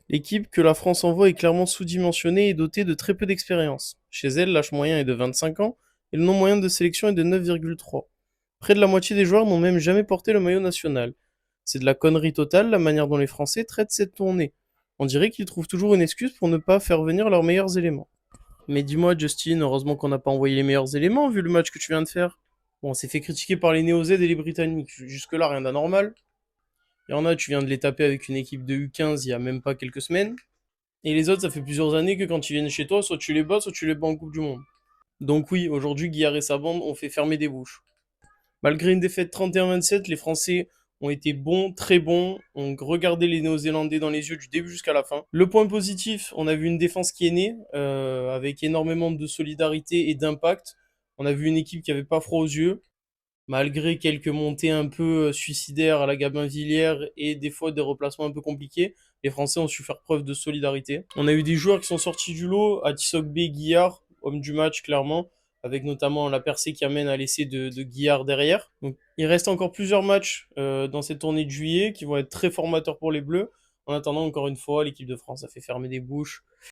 L'équipe que la France envoie est clairement sous-dimensionnée et dotée de très peu d'expérience. Chez elle, l'âge moyen est de 25 ans et le nombre moyen de sélection est de 9,3. Près de la moitié des joueurs n'ont même jamais porté le maillot national. C'est de la connerie totale la manière dont les Français traitent cette tournée. On dirait qu'ils trouvent toujours une excuse pour ne pas faire venir leurs meilleurs éléments. Mais dis-moi, Justin, heureusement qu'on n'a pas envoyé les meilleurs éléments vu le match que tu viens de faire. Bon, on s'est fait critiquer par les Néo-Z et les Britanniques. Jusque-là, rien d'anormal. Il y en a, tu viens de les taper avec une équipe de U15 il y a même pas quelques semaines. Et les autres, ça fait plusieurs années que quand ils viennent chez toi, soit tu les bats, soit tu les bats en Coupe du Monde. Donc oui, aujourd'hui, Guillard et sa bande ont fait fermer des bouches. Malgré une défaite 31-27, les Français ont été bons, très bons, ont regardé les Néo-Zélandais dans les yeux du début jusqu'à la fin. Le point positif, on a vu une défense qui est née, avec énormément de solidarité et d'impact. On a vu une équipe qui avait pas froid aux yeux, malgré quelques montées un peu suicidaires à la Gabin-Villière et des fois des replacements un peu compliqués. Les Français ont su faire preuve de solidarité. On a eu des joueurs qui sont sortis du lot, Atisok B, Guillard, homme du match clairement, avec notamment la percée qui amène à l'essai de Guillard derrière. Donc, il reste encore plusieurs matchs dans cette tournée de juillet qui vont être très formateurs pour les Bleus. En attendant, encore une fois, l'équipe de France a fait fermer des bouches.